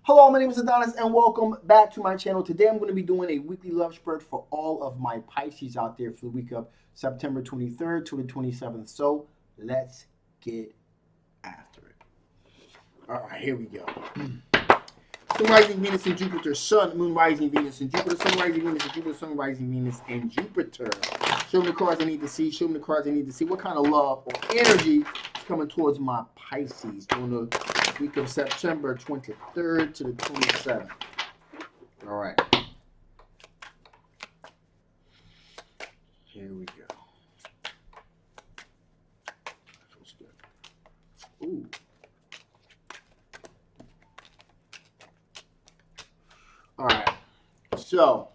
Hello, my name is Adonis, and welcome back to my channel. Today, I'm going to be doing a weekly love spread for all of my Pisces out there for the week of September 23rd to the 27th. So, let's get after it. All right, here we go. Sun rising Venus and Jupiter, Sun, Moon rising Venus and Jupiter, Sun rising Venus and Jupiter, Sun rising Venus and Jupiter. Show me the cards I need to see. Show me the cards I need to see. What kind of love or energy is coming towards my Pisces during the week of September 23rd to the 27th. All right. Here we go. Feels good. Ooh. All right. So,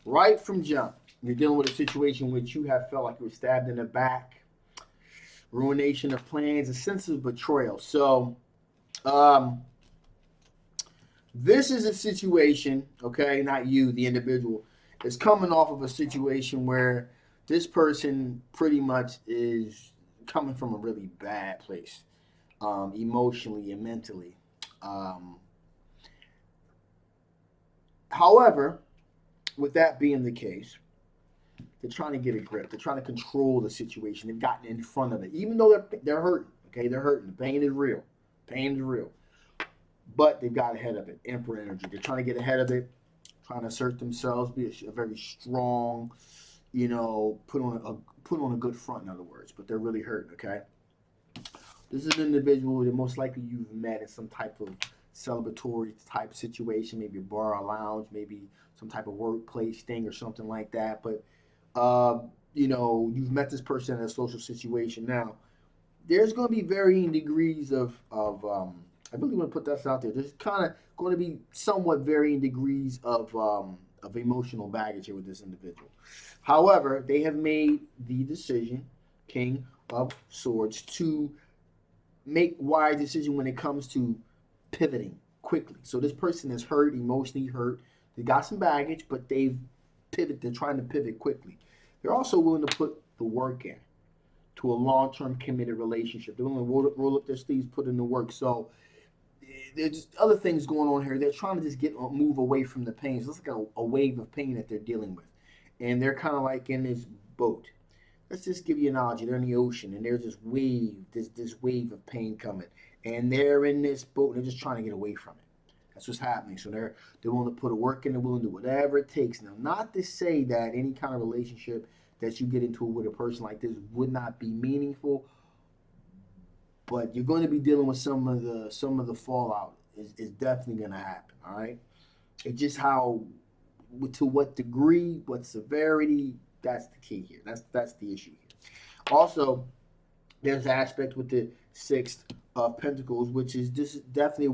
right from jump, you're dealing with a situation which you have felt like you were stabbed in the back, ruination of plans, a sense of betrayal. So, this is a situation, okay, not you, the individual, is coming off of a situation where this person pretty much is coming from a really bad place, emotionally and mentally. Um, However, with that being the case, they're trying to get a grip. They're trying to control the situation. They've gotten in front of it, even though they're hurting. Okay, they're hurting. The pain is real. Pain is real. But they've got ahead of it. Emperor energy. They're trying to get ahead of it, trying to assert themselves, be a very strong, put on a good front. In other words, but they're really hurting. Okay, this is an individual that most likely you've met in some type of celebratory type situation, maybe a bar or lounge, maybe some type of workplace thing or something like that. But you've met this person in a social situation. Now, there's going to be varying degrees of I really want to put that out there. There's kind of going to be somewhat varying degrees of emotional baggage here with this individual. However, they have made the decision, King of Swords, to make wise decision when it comes to pivoting quickly. So this person is hurt, emotionally hurt. They got some baggage, but they've pivoted. They're trying to pivot quickly. They're also willing to put the work in to a long-term committed relationship. They're willing to roll up their sleeves, put in the work. So there's just other things going on here. They're trying to just move away from the pain. So it's like a wave of pain that they're dealing with, and they're kind of like in this boat. Let's just give you an analogy. They're in the ocean, and there's this wave of pain coming, and they're in this boat, and they're just trying to get away from it. That's what's happening. So they're willing to put a work in, they're willing to do whatever it takes. Now, not to say that any kind of relationship that you get into with a person like this would not be meaningful, but you're going to be dealing with some of the fallout is definitely going to happen. All right, it's just how, to what degree, what severity. That's the key here. That's the issue here. Also, there's an aspect with the sixth of Pentacles, which is this definitely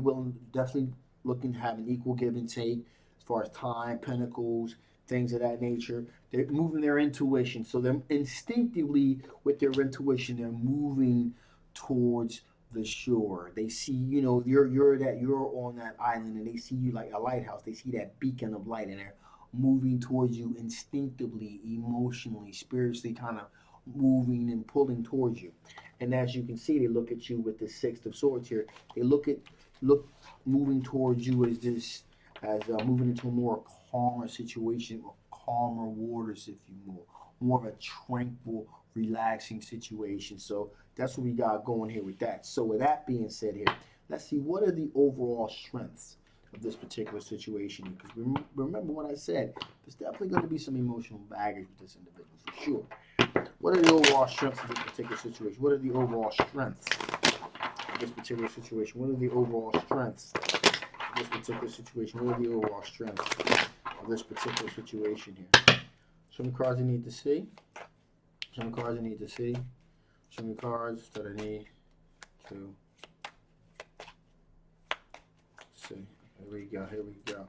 looking to have an equal give and take as far as time, Pentacles, things of that nature. They're moving their intuition, so they're instinctively with their intuition, they're moving towards the shore. They see, you're on that island, and they see you like a lighthouse. They see that beacon of light, and they're moving towards you instinctively, emotionally, spiritually, kind of moving and pulling towards you. And as you can see, they look at you with the sixth of swords here. They look moving towards you as this, as moving into a more calmer situation, or calmer waters, if you will, more of a tranquil, relaxing situation. So that's what we got going here with that. So with that being said here, let's see what are the overall strengths of this particular situation. Because remember what I said, there's definitely going to be some emotional baggage with this individual for sure. What are the overall strengths of this particular situation? What are the overall strengths of this particular situation? What are the overall strengths of this particular situation? What are the overall strengths of this particular situation here? Some cards I need to see. Some cards I need to see. Some cards that I need to see. Here we go. Here we go.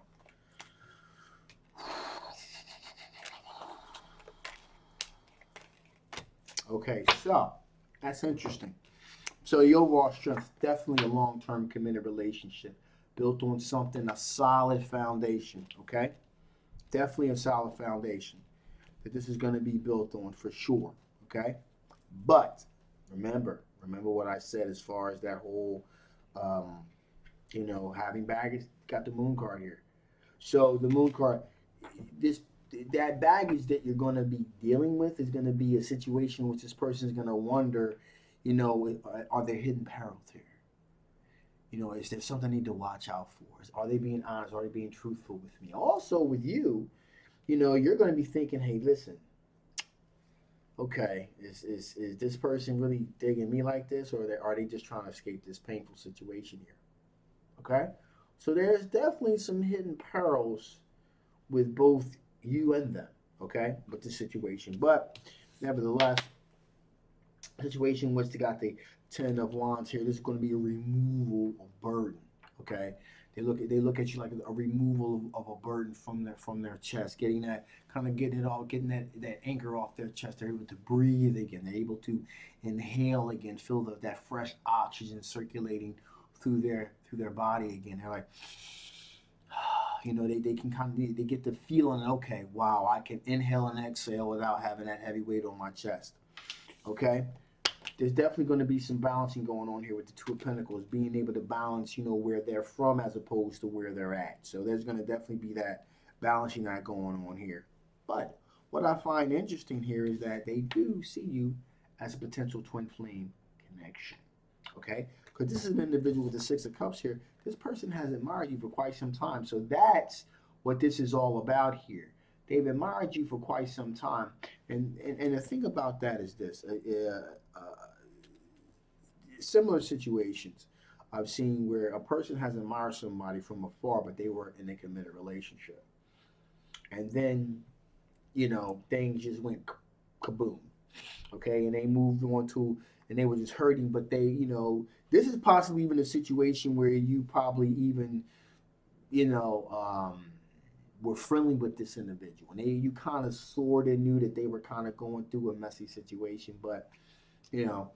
Okay, so that's interesting. So the overall strength, definitely a long-term committed relationship built on something, a solid foundation, okay? Definitely a solid foundation that this is going to be built on for sure, okay? But remember what I said as far as that whole um, You know, having baggage, got the moon card here. So the moon card, this that baggage that you're going to be dealing with is going to be a situation which this person is going to wonder, you know, are there hidden perils here? You know, is there something I need to watch out for? Are they being honest? Are they being truthful with me? Also, with you, you know, you're going to be thinking, hey, listen, okay, is this person really digging me like this, or are they just trying to escape this painful situation here? Okay, so there's definitely some hidden perils with both you and them. Okay, with the situation, but nevertheless, situation was to got the Ten of Wands here. This is going to be a removal of burden. Okay, they look at you like a removal of a burden from their chest, getting that kind of getting that anchor off their chest. They're able to breathe again. They're able to inhale again, feel that fresh oxygen circulating through their body again. They're like, you know, they can kind of they get the feeling, okay, wow, I can inhale and exhale without having that heavy weight on my chest. Okay, there's definitely going to be some balancing going on here with the Two of Pentacles, being able to balance, you know, where they're from as opposed to where they're at. So there's going to definitely be that balancing that going on here. But what I find interesting here is that they do see you as a potential twin flame connection. Okay, because this is an individual with the Six of Cups here. This person has admired you for quite some time. So that's what this is all about here. They've admired you for quite some time. And the thing about that is this. Similar situations I've seen where a person has admired somebody from afar, but they weren't in a committed relationship. And then, you know, things just went kaboom. Okay. And they moved on to, and they were just hurting, but they, you know, this is possibly even a situation where you probably even, you know, were friendly with this individual. And you kind of sort of knew that they were kind of going through a messy situation, but, you know,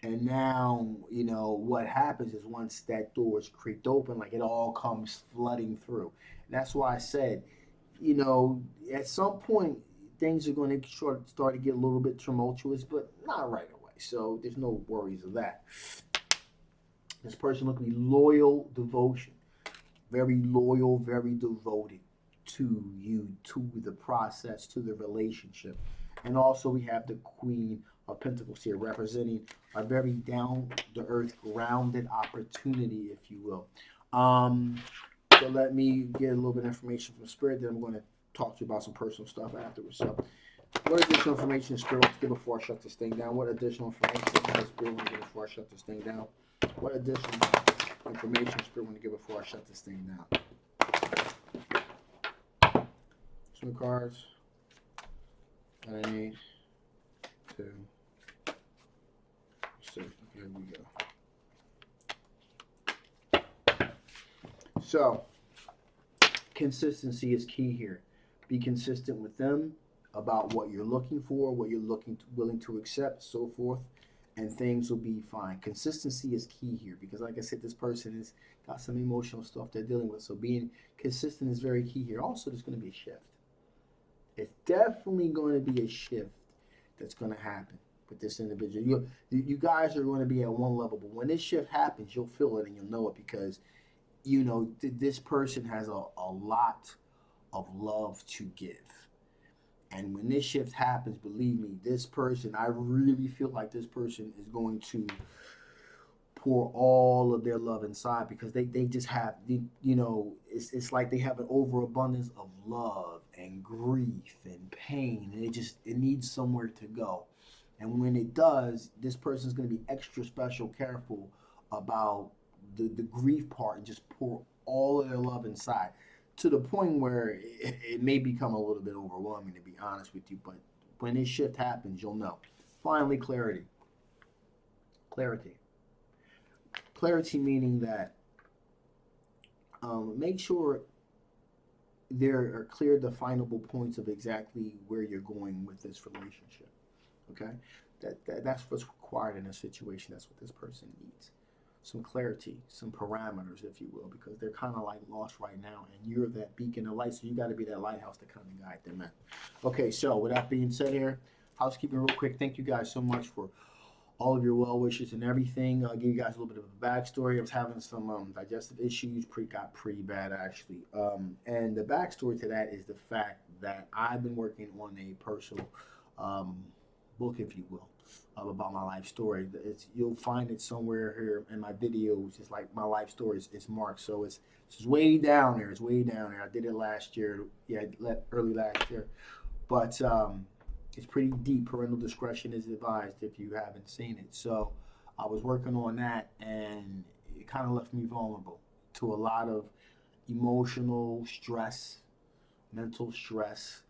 and now, you know, what happens is once that door is creaked open, like it all comes flooding through. And that's why I said, you know, at some point, things are going to start to get a little bit tumultuous, but not right away. So there's no worries of that. This person looking to be loyal devotion, very loyal, very devoted to you, to the process, to the relationship. And also we have the Queen of Pentacles here, representing a very down to earth, grounded opportunity, if you will. So let me get a little bit of information from Spirit. Then I'm going to talk to you about some personal stuff afterwards. So, what additional information Spirit wants to give before I shut this thing down? What additional information does Spirit want to give before I shut this thing down? What additional information Spirit want to give before I shut this thing down? Some cards. 8, 2, 6. Here we go. So, consistency is key here. Be consistent with them about what you're looking for, what you're willing to accept, so forth, and things will be fine. Consistency is key here because, like I said, this person has got some emotional stuff they're dealing with. So being consistent is very key here. Also, there's going to be a shift. It's definitely going to be a shift that's going to happen with this individual. You guys are going to be at one level, but when this shift happens, you'll feel it and you'll know it because, you know, this person has a lot of love to give. And when this shift happens, believe me, this person, I really feel like this person is going to pour all of their love inside because they just have, you know, it's like they have an overabundance of love and grief and pain. And it needs somewhere to go. And when it does, this person's going to be extra special careful about the grief part and just pour all of their love inside to the point where it may become a little bit overwhelming, to be honest with you. But when this shift happens, you'll know. Finally, clarity. Clarity. Clarity meaning that make sure there are clear, definable points of exactly where you're going with this relationship. Okay? That's what's required in a situation. That's what this person needs. Some clarity, some parameters, if you will, because they're kind of like lost right now, and you're that beacon of light, so you got to be that lighthouse to kind of guide them in. Okay, so with that being said here, housekeeping real quick, thank you guys so much for all of your well wishes and everything. I'll give you guys a little bit of a backstory. I was having some digestive issues, got pretty bad actually. And the backstory to that is the fact that I've been working on a personal um, book, if you will, about my life story. You'll find it somewhere here in my videos. It's like my life story is marked, so it's way down there. It's way down there. I did it last year, yeah, early last year, but it's pretty deep. Parental discretion is advised if you haven't seen it. So I was working on that, and it kind of left me vulnerable to a lot of emotional stress, mental stress,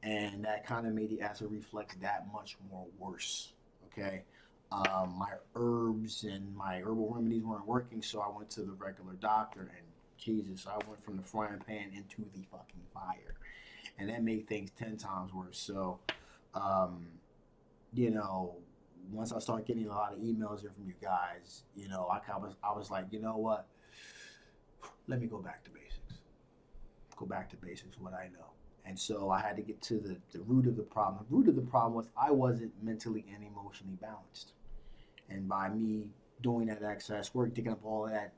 and that kind of made the acid reflux that much more worse. Okay. My herbs and my herbal remedies weren't working, so I went to the regular doctor, and Jesus, I went from the frying pan into the fucking fire, and that made things 10 times worse. So, um, you know, once I start getting a lot of emails here from you guys, I was like, you know what? Let me go back to basics. Go back to basics, what I know. And so I had to get to the root of the problem. The root of the problem was I wasn't mentally and emotionally balanced. And by me doing that excess work, digging up all of that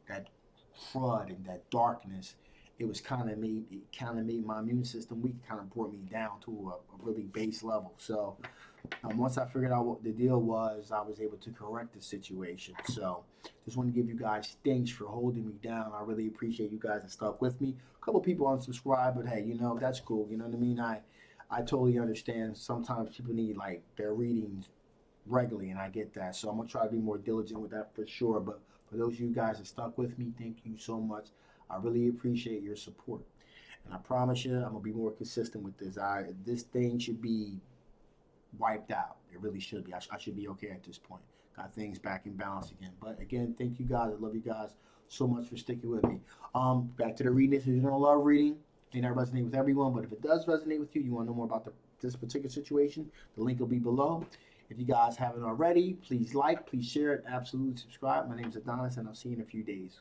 crud and that darkness, it kind of made my immune system weak. Kind of brought me down to a really base level. So once I figured out what the deal was, I was able to correct the situation. So just want to give you guys thanks for holding me down. I really appreciate you guys that stuck with me. A couple people unsubscribed, but hey, that's cool. You know what I mean? I totally understand. Sometimes people need like their readings regularly, and I get that. So I'm gonna try to be more diligent with that for sure. But for those of you guys that stuck with me, thank you so much. I really appreciate your support, and I promise you, I'm gonna be more consistent with this. This thing should be wiped out. It really should be. I should be okay at this point. Got things back in balance again. But again, thank you guys. I love you guys so much for sticking with me. Back to the reading. This is general love reading. May not resonate with everyone, but if it does resonate with you, you want to know more about this particular situation, the link will be below. If you guys haven't already, please like, please share it, absolutely subscribe. My name is Adonis, and I'll see you in a few days.